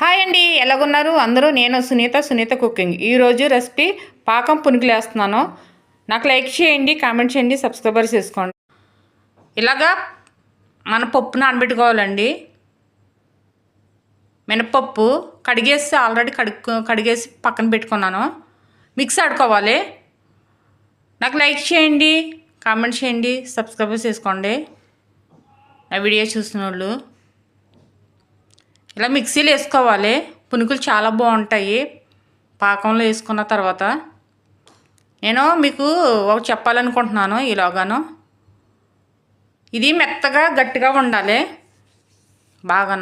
Hi అండి, ఎలాగున్నారు అందరూ? నేను సునీత కుకింగ్. ఈరోజు రెసిపీ పాకం పునుకులు వేస్తున్నాను. నాకు లైక్ చేయండి, కామెంట్ చేయండి, సబ్స్క్రైబర్ చేసుకోండి. ఇలాగా మన పప్పు నానబెట్టుకోవాలండి. మినపప్పు కడిగేసి ఆల్రెడీ కడిగేసి పక్కన పెట్టుకున్నాను. మిక్స్ ఆడుకోవాలి. నాకు లైక్ చేయండి, కామెంట్ చేయండి, సబ్స్క్రైబర్ చేసుకోండి. నా వీడియో చూసిన వాళ్ళు ఇలా మిక్సీలో వేసుకోవాలి. పునుకులు చాలా బాగుంటాయి పాకంలో వేసుకున్న తర్వాత. నేను మీకు ఒకటి చెప్పాలనుకుంటున్నాను. ఇలాగాను ఇది మెత్తగా గట్టిగా ఉండాలి. బాగా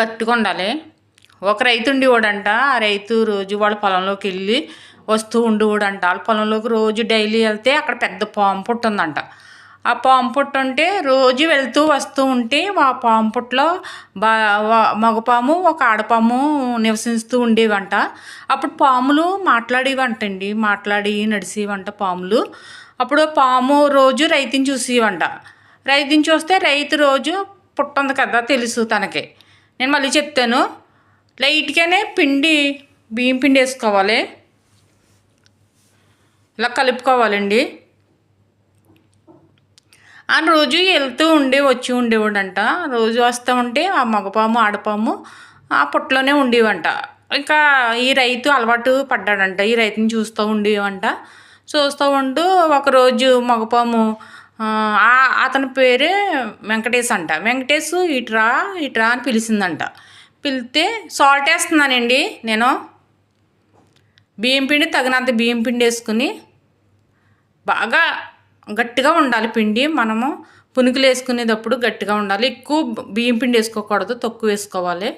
గట్టిగా ఉండాలి. ఒక రైతు ఉండేవాడంట. ఆ రైతు రోజు వాళ్ళ పొలంలోకి వెళ్ళి వస్తూ ఉండేవాడంట. వాళ్ళ పొలంలోకి రోజు డైలీ వెళ్తే అక్కడ పెద్ద పాము పుట్టు ఉందంట. ఆ పాము పుట్టు ఉంటే రోజు వెళ్తూ వస్తూ ఉంటే ఆ పాము పుట్టలో మగపాము ఒక ఆడపాము నివసిస్తూ ఉండేవంట. అప్పుడు పాములు మాట్లాడేవంటండి. మాట్లాడి నడిచేవంట పాములు. అప్పుడు పాము రోజు రైతుని చూసేవంట. రైతుని చూస్తే రైతు రోజు పుట్టుంది కదా తెలుసు తనకి. నేను మళ్ళీ చెప్తాను. లైట్గానే బియ్యం పిండి వేసుకోవాలి. ఇలా కలుపుకోవాలండి. ఆ రోజు వెళ్తూ వచ్చి ఉండేవాడంట. రోజు వస్తూ ఉంటే ఆ మగపాము ఆడపాము ఆ పుట్టలోనే ఉండేవంట. ఇంకా ఈ రైతు అలవాటు పడ్డాడంట. ఈ రైతుని చూస్తూ ఉండేవంట. చూస్తూ ఉంటూ ఒకరోజు మగపాము అతని పేరే వెంకటేష్ అంట. వెంకటేష్ ఇట్రా ఇట్రా అని పిలిచిందంట. పిలిస్తే సాల్ట్ వేస్తున్నానండి నేను. బియ్యం పిండి తగినంత బియ్యం పిండి వేసుకుని బాగా గట్టిగా ఉండాలి పిండి. మనము పునుకులు వేసుకునేటప్పుడు గట్టిగా ఉండాలి. ఎక్కువ బియ్యం పిండి వేసుకోకూడదు, తక్కువ వేసుకోవాలి.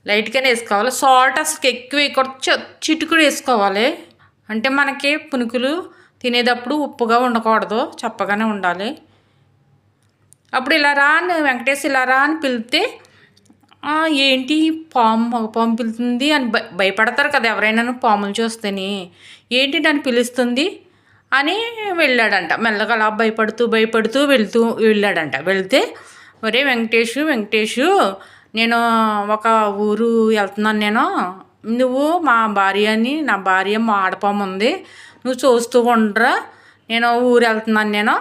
లైట్గానే వేసుకోవాలి. సాల్ట్ అసలు ఎక్కువ వేయకూడదు, చిటుకుడు వేసుకోవాలి. అంటే మనకి పునుకులు తినేటప్పుడు ఉప్పుగా ఉండకూడదు, చప్పగానే ఉండాలి. అప్పుడు ఇలా రా అని వెంకటేష్ ఇలా రా అని పిలిస్తే ఏంటి మగపాము పిలుస్తుంది అని భయపడతారు కదా ఎవరైనా పాములు చూస్తేనే. ఏంటి నన్ను పిలుస్తుంది అని వెళ్ళాడంట. మెల్లగా అలా భయపడుతూ వెళ్ళాడంట. వెళ్తే ఒరే వెంకటేషు నేను ఒక ఊరు వెళ్తున్నాను. నువ్వు మా భార్యని, నా భార్య మా ఆడపాము ఉంది, నువ్వు చూస్తూ ఉండరా, నేను ఊరు వెళ్తున్నాను.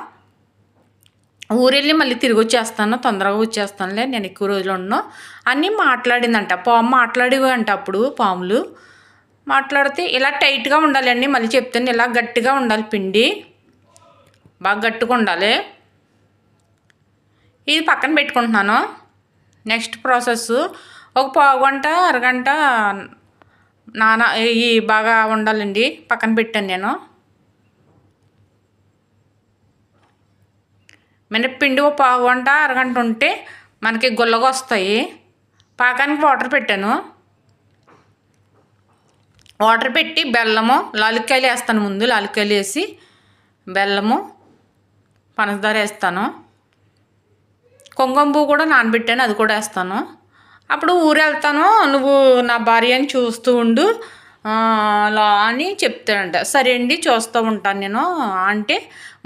ఊరు వెళ్ళి మళ్ళీ తిరిగి వచ్చేస్తాను, తొందరగా వచ్చేస్తానులే, నేను ఎక్కువ రోజులు ఉండను అని మాట్లాడిందంట. పాము మాట్లాడేవంట. అప్పుడు పాములు మాట్లాడితే ఇలా టైట్గా ఉండాలండి. మళ్ళీ చెప్తాను, ఇలా గట్టిగా ఉండాలి పిండి, బాగా గట్టిగా ఉండాలి. ఇది పక్కన పెట్టుకుంటున్నాను. నెక్స్ట్ ప్రాసెస్ ఒక పావుగంట అరగంట ఇవి బాగా ఉండాలండి. పక్కన పెట్టాను నేను. మినప్పిండి ఒక పావుగంట అరగంట ఉంటే మనకి గుల్లగా వస్తాయి. పాకానికి వాటర్ పెట్టాను. వాటర్ పెట్టి బెల్లము, లాలిక్కాయలు వేస్తాను ముందు. లాలిక్కాయలు వేసి బెల్లము, పంచదార వేస్తాను. కుంకుమ పువ్వు కూడా నానబెట్టాను, అది కూడా వేస్తాను. అప్పుడు ఊరు వెళ్తాను, నువ్వు నా భార్యని చూస్తూ ఉండు అలా అని చెప్తాడంట. సరే అండి చూస్తూ ఉంటాను నేను అంటే.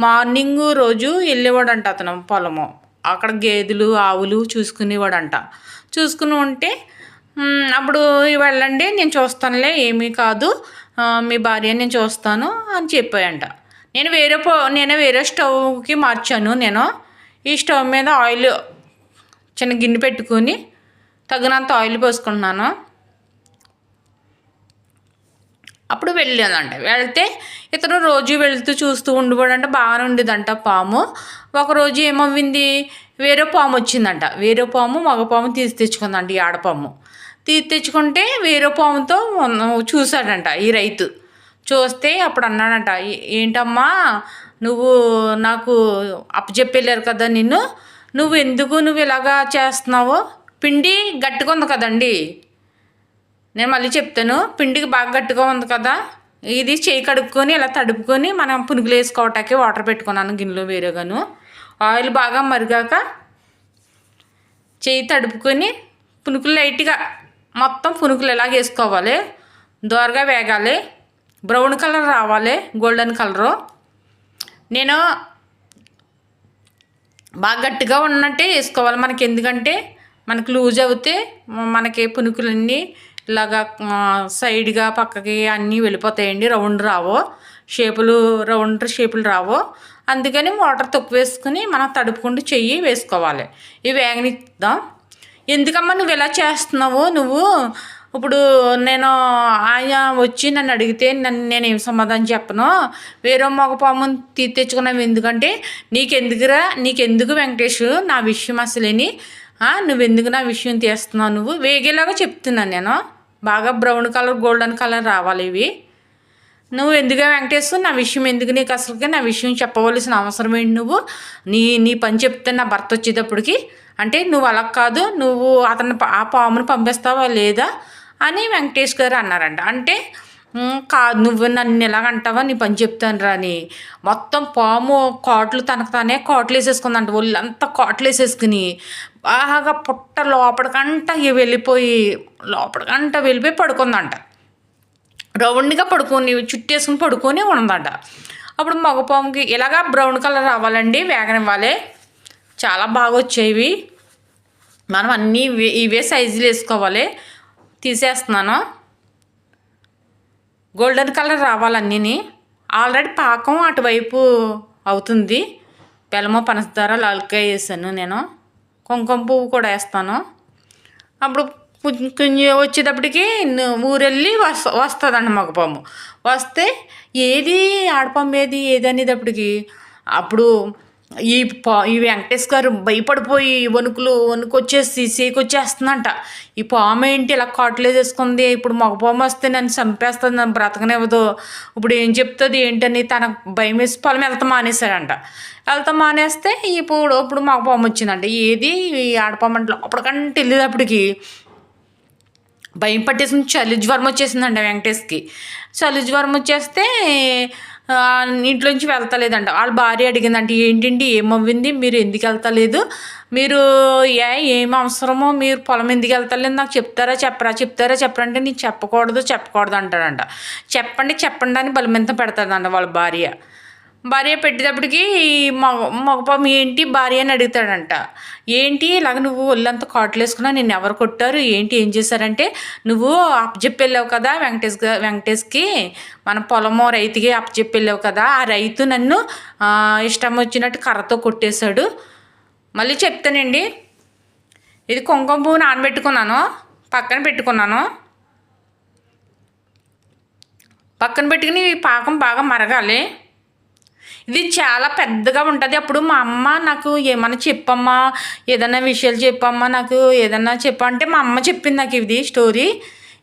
మార్నింగ్ రోజు వెళ్ళేవాడంట అతను పొలము. అక్కడ గేదెలు ఆవులు చూసుకునేవాడంట. చూసుకుని ఉంటే అప్పుడు వెళ్ళండి నేను చూస్తానులే, ఏమీ కాదు, మీ భార్య నేను చూస్తాను అని చెప్పాయంట. నేను వేరే స్టవ్కి మార్చాను. నేను ఈ స్టవ్ మీద ఆయిల్ చిన్న గిన్నె పెట్టుకొని తగినంత ఆయిల్ పోసుకుంటున్నాను. అప్పుడు వెళ్ళానంట. వెళ్తే ఇతను రోజు వెళ్తూ చూస్తూ ఉండిపోడంట. బాగానే ఉండేదంట పాము. ఒకరోజు ఏమవ్వింది, వేరే పాము వచ్చిందంట. వేరే పాము మగపాము తీసి తెచ్చుకుందంట. ఈ ఆడపాము తీసి తెచ్చుకుంటే వేరే పాముతో చూశాడంట ఈ రైతు. చూస్తే అప్పుడు అన్నాడంట, ఏంటమ్మా నువ్వు నాకు అప్పచెప్పెళ్ళారు కదా నిన్ను, నువ్వు ఇలాగా చేస్తున్నావు? పిండి గట్టిగా ఉంది కదండి. నేను మళ్ళీ చెప్తాను, పిండికి బాగా గట్టిగా ఉంది కదా, ఇది చేయి కడుక్కొని ఇలా తడుపుకొని మనం పునుగులు వేసుకోవటానికి వాటర్ పెట్టుకున్నాను గిన్నెలో వేరేగాను. ఆయిల్ బాగా మరిగాక చేయి తడుపుకొని పునుకులు లైట్గా మొత్తం పునుకులు ఇలాగ వేసుకోవాలి. దోరగా వేగాలి, బ్రౌన్ కలర్ రావాలి, గోల్డెన్ కలరు. నేను బాగా గట్టిగా ఉన్నట్టే వేసుకోవాలి మనకి. ఎందుకంటే మనకి లూజ్ అవుతే మనకి పునుకులన్నీ ఇలాగా సైడ్గా పక్కకి అన్నీ వెళ్ళిపోతాయండి, రౌండ్ రావు, రౌండ్ షేపులు రావు. అందుకని వాటర్ తక్కువ వేసుకుని మనం తడుపుకుంటూ చెయ్యి వేసుకోవాలి. ఇవి వేగనిద్దాం. ఎందుకమ్మా నువ్వు ఇలా చేస్తున్నావు? నువ్వు ఇప్పుడు నేను ఆయన వచ్చి నన్ను అడిగితే నేనేం సమాధానం చెప్పను? వేరే మగ పాముని తెచ్చుకున్నావు ఎందుకంటే నీకెందుకు వెంకటేష్ నా విషయం అసలేని? నువ్వెందుకు నా విషయం తీస్తున్నావు? నువ్వు వేగేలాగా చెప్తున్నాను నేను. బాగా బ్రౌన్ కలర్ గోల్డెన్ కలర్ రావాలి ఇవి. నువ్వు ఎందుకు వెంకటేష్ నా విషయం ఎందుకు? నీకు అసలుకి నా విషయం చెప్పవలసిన అవసరం ఏంటి? నువ్వు నీ పని చెప్తే నా భర్త వచ్చేటప్పటికి అంటే నువ్వు అలా కాదు, నువ్వు ఆ పామును పంపిస్తావా లేదా అని వెంకటేష్ గారు అన్నారంట. అంటే కాదు, నువ్వు నన్ను ఎలాగంటావా, నీ పని చెప్తాను రా అని మొత్తం పాము కాట్లు తనకు తానే కాట్లు వేసేసుకుందంట. ఒళ్ళంతా కాట్లు వేసేసుకుని బాగా పుట్ట లోపలికంట వెళ్ళిపోయి పడుకుందంట. రౌండ్గా పడుకొని చుట్టేసుకుని పడుకొని ఉన్నదంట. అప్పుడు మగపాముకి ఇలాగా బ్రౌన్ కలర్ రావాలండి, వేగనివ్వాలి. చాలా బాగా వచ్చేవి. మనం అన్నీ ఇవే సైజులు వేసుకోవాలి. తీసేస్తున్నాను. Golden colour రావాలన్నీ. ఆల్రెడీ పాకం అటువైపు అవుతుంది. బెల్లము పంచదార లాల్కాయ వేసాను నేను. కుంకుమ పువ్వు కూడా వేస్తాను. అప్పుడు కొంచెం వచ్చేటప్పటికి ఊరెళ్ళి వస్తుందండి మగపాము. వస్తే ఏది ఆడపాము ఏది అనేటప్పటికి అప్పుడు ఈ వెంకటేష్ గారు భయపడిపోయి వణుకొచ్చేసి సేకొచ్చేస్తుందంట. ఈ పాము ఏంటి ఇలా కాట్లేసేసుకుంది, ఇప్పుడు మగపాము వస్తే నన్ను చంపేస్తుంది, నన్ను బ్రతకనివ్వదు, ఇప్పుడు ఏం చెప్తుంది ఏంటని తనకు భయం వేసి పొలం వెళ్తా మానేస్తే ఇప్పుడు మగపాము వచ్చిందంట. ఏది ఈ ఆడపాము అంటే లోపలికంటే వెళ్ళేటప్పటికి భయం పట్టేసింది. చలి జ్వరం వచ్చేసిందంట వెంకటేష్కి. చలి జ్వరం వచ్చేస్తే ఇంట్లోంచి వెళ్తలేదంట. వాళ్ళ భార్య అడిగిందంట, ఏంటండి ఏమవ్వింది, మీరు ఎందుకు వెళ్తలేదు, మీరు ఏం అవసరమో, మీరు పొలం ఎందుకు వెళ్తలేదు, నాకు చెప్తారా అంటే నేను చెప్పకూడదు అంటాడంట. చెప్పండి అని బలమెంత పెడతాడంట వాళ్ళ భార్య పెట్టేటప్పటికి మగపాము ఏంటి భార్య అని అడుగుతాడంట. ఏంటి ఇలాగ నువ్వు ఒళ్ళంతా కాట్లు వేసుకున్నా, నిన్ను ఎవరు కొట్టారు ఏంటి ఏం చేశారంటే, నువ్వు అప్పచెప్పి వెళ్ళావు కదా వెంకటేష్కి మన పొలమో రైతుకి అప్పచెప్పి వెళ్ళావు కదా, ఆ రైతు నన్ను ఇష్టం వచ్చినట్టు కర్రతో కొట్టేశాడు. మళ్ళీ చెప్తానండి. ఇది కుంకుమ పువ్వు నానబెట్టుకున్నాను, పక్కన పెట్టుకుని పాకం బాగా మరగాలి. ఇది చాలా పెద్దగా ఉంటుంది. అప్పుడు మా అమ్మ నాకు ఏమన్నా చెప్పమ్మా, ఏదైనా విషయాలు చెప్పమ్మా, నాకు ఏదన్నా చెప్పంటే మా అమ్మ చెప్పింది నాకు ఇది స్టోరీ.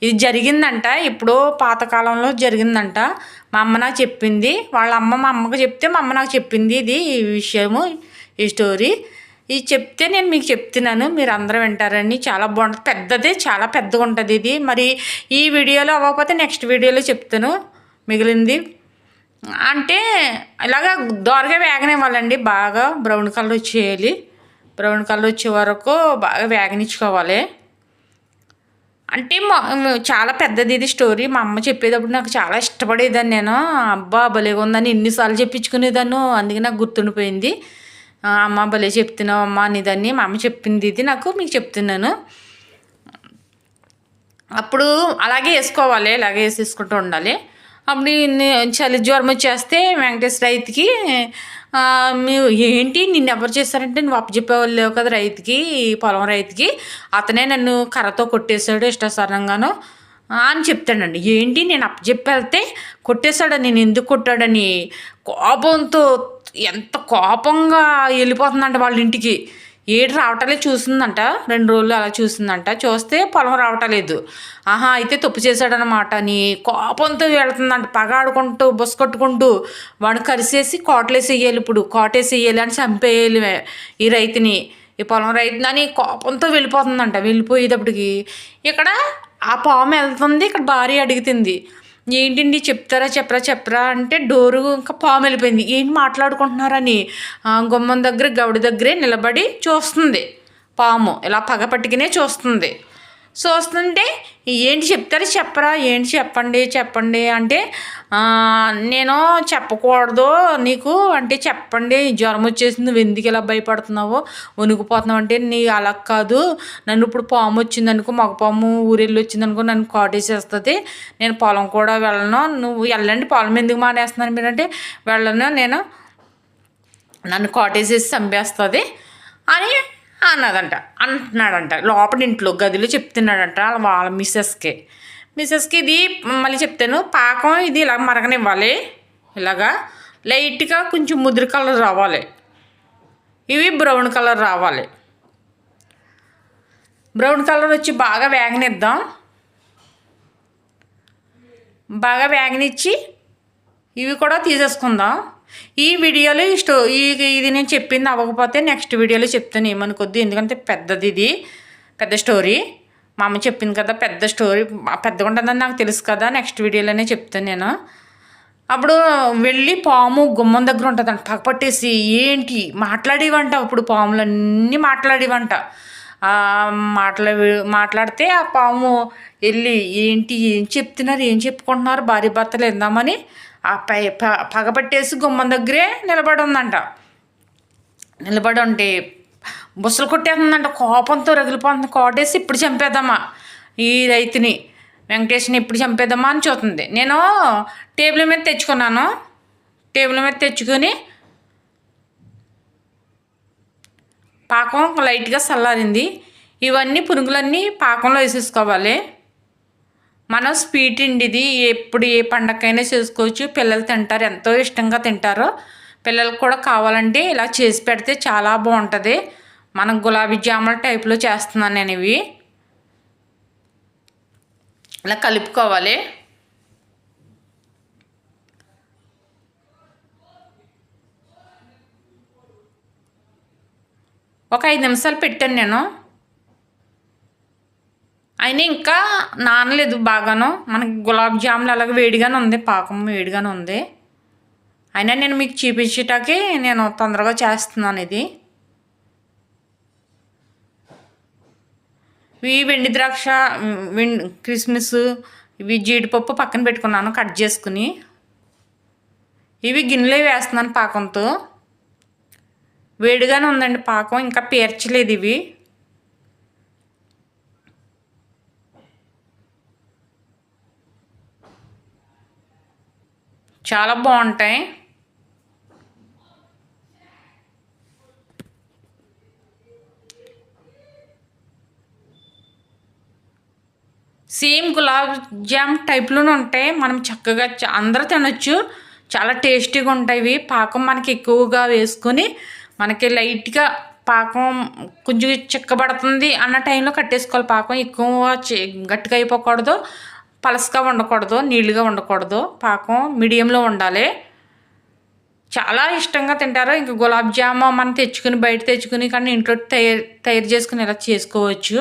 ఇది జరిగిందంట, ఇప్పుడు పాతకాలంలో జరిగిందంట. మా అమ్మ నాకు చెప్పింది. వాళ్ళ అమ్మ మా అమ్మకు చెప్తే మా అమ్మ నాకు చెప్పింది ఇది ఈ విషయము, ఈ స్టోరీ. ఇది చెప్తే నేను మీకు చెప్తున్నాను, మీరు అందరూ వింటారని. చాలా బాగుంటుంది, చాలా పెద్దగా ఉంటుంది ఇది. మరి ఈ వీడియోలో అవ్వకపోతే నెక్స్ట్ వీడియోలో చెప్తాను మిగిలింది. అంటే ఇలాగా దోరగా వేగనివ్వాలండి. బాగా బ్రౌన్ కలర్ వచ్చేయాలి. బ్రౌన్ కలర్ వచ్చే వరకు బాగా వేగనిచ్చుకోవాలి. అంటే చాలా పెద్దది ఇది స్టోరీ. మా అమ్మ చెప్పేటప్పుడు నాకు చాలా ఇష్టపడేదాన్ని నేను. అబ్బా భలేగా ఉందని ఎన్నిసార్లు చెప్పించుకునేదాన్ని, అందుకే నాకు గుర్తుండిపోయింది. అమ్మ భలే చెప్తున్నావు అమ్మ అనేదాన్ని. మా అమ్మ చెప్పింది ఇది నాకు మీకు చెప్తున్నాను. అప్పుడు అలాగే వేసుకోవాలి, ఇలాగే వేసేసుకుంటూ ఉండాలి. అప్పుడు చలి జ్వరం వచ్చేస్తే వెంకటేష్ రైతుకి ఏంటి నిన్ను ఎవరు చేశారంటే, నువ్వు అప్పచెప్పేవాళ్ళు లేవు కదా రైతుకి, పొలం రైతుకి, అతనే నన్ను కర్రతో కొట్టేశాడు ఇష్టాసారంగాను అని చెప్తాడండి. ఏంటి నేను అప్పచెప్పి వెళ్తే కొట్టేశాడని, నేను ఎందుకు కొట్టాడని కోపంతో ఎంత కోపంగా వెళ్ళిపోతుందంట వాళ్ళ ఇంటికి. ఏడు రావటాలేదు, చూసిందంట 2 రోజులు అలా చూసిందంట. చూస్తే పొలం రావటలేదు. అయితే తప్పు చేశాడనమాట అని కోపంతో వెళ్తుందంట. పగ ఆడుకుంటూ బొస్ కొట్టుకుంటూ వాడిని కరిసేసి కోటలేసి వేయాలి, ఇప్పుడు కోటేసి వేయాలి అని చంపేయాలి ఈ రైతుని, ఈ పొలం రైతుని అని కోపంతో వెళ్ళిపోతుందంట. వెళ్ళిపోయేటప్పటికి ఇక్కడ ఆ పాము వెళ్తుంది, ఇక్కడ భార్య అడుగుతుంది, ఏంటండి చెప్పరా అంటే డోరు ఇంకా పాము వెళ్ళిపోయింది. ఏంటి మాట్లాడుకుంటున్నారని గుమ్మం దగ్గర గౌడి దగ్గరే నిలబడి చూస్తుంది. పాము ఇలా పగ పట్టుకునే చూస్తుంది. చూస్తుంటే ఏంటి చెప్తారు చెప్పరా, ఏంటి చెప్పండి చెప్పండి అంటే నేను చెప్పకూడదు నీకు అంటే చెప్పండి, జ్వరం వచ్చేసింది, నువ్వు ఎందుకు ఇలా భయపడుతున్నావు, వణికిపోతున్నావు అంటే నీ అలా కాదు, నన్ను ఇప్పుడు పాము వచ్చిందనుకో, మగ పాము ఊరెళ్ళి వచ్చిందనుకో నన్ను కాటేసేస్తుంది, నేను పొలం కూడా వెళ్ళను, నువ్వు వెళ్ళండి పొలం ఎందుకు మానేస్తున్నాను మీరంటే వెళ్ళను, నేను నన్ను కాటేసేసి చంపేస్తుంది అని అంటున్నాడంట లోపల ఇంట్లో గదిలో చెప్తున్నాడంట వాళ్ళ మిస్సెస్కి ఇది మళ్ళీ చెప్తాను, పాకం ఇది ఇలా మరగనివ్వాలి, ఇలాగా లైట్గా కొంచెం ముదురు కలర్ రావాలి, ఇవి బ్రౌన్ కలర్ రావాలి, బ్రౌన్ కలర్ వచ్చి బాగా వేగనిద్దాం, బాగా వేగనిచ్చి ఇవి కూడా తీసేసుకుందాం. ఈ వీడియోలో ఇది నేను చెప్పింది అవ్వకపోతే నెక్స్ట్ వీడియోలో చెప్తాను, ఏమనుకోద్దు, ఎందుకంటే పెద్దది, ఇది పెద్ద స్టోరీ, మా అమ్మ చెప్పింది కదా పెద్ద స్టోరీ, పెద్దగా ఉంటుందని నాకు తెలుసు కదా, నెక్స్ట్ వీడియోలోనే చెప్తాను నేను. అప్పుడు వెళ్ళి పాము గుమ్మం దగ్గర ఉంటుందంట, పగపట్టేసి ఏంటి మాట్లాడేవంట, అప్పుడు పాములన్నీ మాట్లాడేవంట, మాట్లాడితే ఆ పాము వెళ్ళి ఏంటి ఏం చెప్తున్నారు, ఏం చెప్పుకుంటున్నారు, భార్య భర్తలు వెళ్దామని ఆ పగపట్టేసి గుమ్మం దగ్గరే నిలబడి ఉందంట. నిలబడి ఉంటే బుసలు కొట్టేస్తుందంట, కోపంతో రగిలిపోతుంది, కోటేసి ఇప్పుడు చంపేద్దామా ఈ రైతుని, వెంకటేష్ని ఇప్పుడు చంపేద్దామా అని చూస్తుంది. నేను టేబుల్ మీద తెచ్చుకున్నాను, టేబుల్ మీద తెచ్చుకొని పాకం లైట్గా చల్లారింది, ఇవన్నీ పునుగులన్నీ పాకంలో వేసేసుకోవాలి. మనం స్వీట్ ఇది ఎప్పుడు ఏ పండగకైనా చేసుకోవచ్చు, పిల్లలు తింటారు, ఎంతో ఇష్టంగా తింటారు, పిల్లలకు కూడా కావాలంటే ఇలా చేసి పెడితే చాలా బాగుంటుంది. మనం గులాబీ జాముల టైప్లో చేస్తున్నాను నేను, ఇవి ఇలా కలుపుకోవాలి. ఒక 5 నిమిషాలు పెట్టాను నేను, అయినా ఇంకా నానలేదు బాగాను, మనకి గులాబ్ జాములు అలాగే వేడిగానే ఉంది, పాకం వేడిగానే ఉంది, అయినా నేను మీకు చూపించటానికి నేను తొందరగా చేస్తున్నాను. ఇది ఇవి వెండి ద్రాక్ష, కిస్మిస్, ఇవి జీడిపప్పు పక్కన పెట్టుకున్నాను కట్ చేసుకుని, ఇవి గిన్నెలో వేస్తున్నాను పాకంతో, వేడిగానే ఉందండి పాకం, ఇంకా పేర్చలేదు ఇవి. చాలా బాగుంటాయి. సేమ్ గులాబ్ జామ్ టైప్లోనే ఉంటాయి, మనం చక్కగా అందరూ తినొచ్చు, చాలా టేస్టీగా ఉంటాయి ఇవి. పాకం మనకి ఎక్కువగా వేసుకొని మనకి లైట్గా పాకం కొంచెం చిక్కబడుతుంది అన్న టైంలో కట్టేసుకోవాలి. పాకం ఎక్కువ గట్టిగా అయిపోకూడదు, పలసగా ఉండకూడదు, నీళ్ళుగా ఉండకూడదు, పాకం మీడియంలో ఉండాలి. చాలా ఇష్టంగా తింటారు. ఇంక గులాబ్ జామ్ మనం తెచ్చుకుని బయట తెచ్చుకుని కానీ ఇంట్లో తయారు చేసుకుని ఇలా చేసుకోవచ్చు.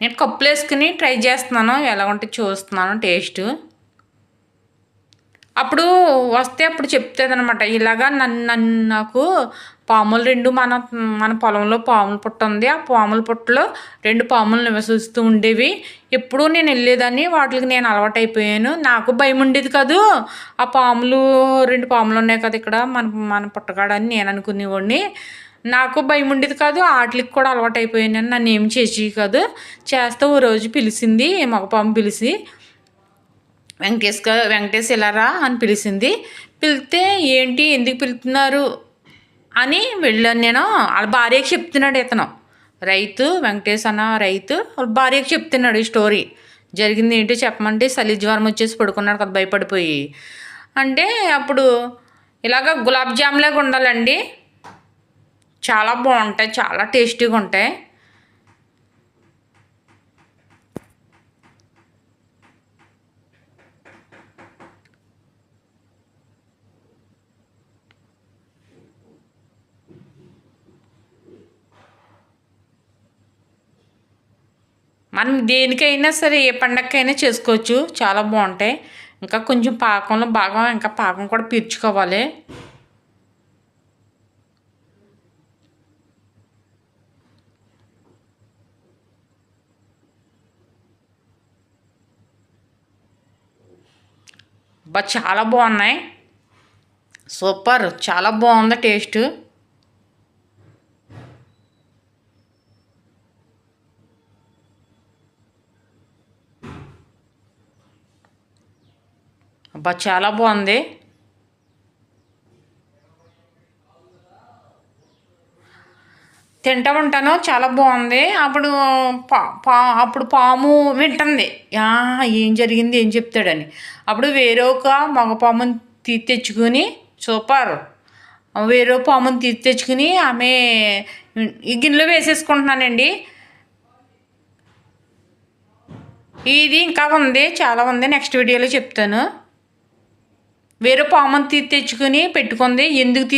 నేను కప్పులు వేసుకుని ట్రై చేస్తున్నాను, ఎలా ఉంటే చూస్తున్నాను టేస్ట్. అప్పుడు వస్తే అప్పుడు చెప్తుందనమాట, ఇలాగా నాకు పాములు 2 మన పొలంలో పాముల పుట్ట ఉంది, ఆ పాముల పుట్టలో 2 పాములు నివసిస్తూ ఉండేవి, ఎప్పుడూ నేను వెళ్ళేదాన్ని, వాటికి నేను అలవాటైపోయాను, నాకు భయం ఉండేది కాదు, ఆ పాములు 2 పాములు ఉన్నాయి కదా ఇక్కడ మన పుట్టగాడని నేను అనుకునేవాడిని, నాకు భయం ఉండేది కాదు, వాటికి కూడా అలవాటైపోయాను, నన్ను ఏం చేసి కాదు. చేస్తే ఓ రోజు పిలిచింది, మగ పాము పిలిచి వెంకటేష్ ఇలారా అని పిలిచింది. పిలిస్తే ఏంటి ఎందుకు పిలుతున్నారు అని వెళ్ళాను నేను. వాళ్ళ భార్యకి చెప్తున్నాడు ఇతను, రైతు వెంకటేష్ అన్న రైతు, వాళ్ళ భార్యకి చెప్తున్నాడు ఈ స్టోరీ, జరిగింది ఏంటో చెప్పమంటే చలి జ్వరం వచ్చేసి పడుకున్నాడు కదా భయపడిపోయి అంటే, అప్పుడు ఇలాగ గులాబ్ జామ్ లాగా ఉండాలండి, చాలా బాగుంటాయి, చాలా టేస్టీగా ఉంటాయి. మనం దేనికైనా సరే ఏ పండగకైనా చేసుకోవచ్చు, చాలా బాగుంటాయి. ఇంకా కొంచెం పాకంలో బాగా ఇంకా పాకం కూడా పీల్చుకోవాలి. చాలా బాగున్నాయి. సూపర్, చాలా బాగుంది టేస్ట్. చాలా బాగుంది. తింటూ ఉంటాను, చాలా బాగుంది. అప్పుడు అప్పుడు పాము వింటుంది ఏం జరిగింది ఏం చెప్తాడని. అప్పుడు వేరే ఒక మగ పాముని తెచ్చుకుని సూపర్ వేరే పాముని తెచ్చుకుని ఆమె ఈ గిన్నెలో వేసేసుకుంటున్నానండి. ఇది ఇంకా ఉంది, చాలా ఉంది, నెక్స్ట్ వీడియోలో చెప్తాను. వేరే పాముని తెచ్చుకుని పెట్టుకుంది. ఎందుకు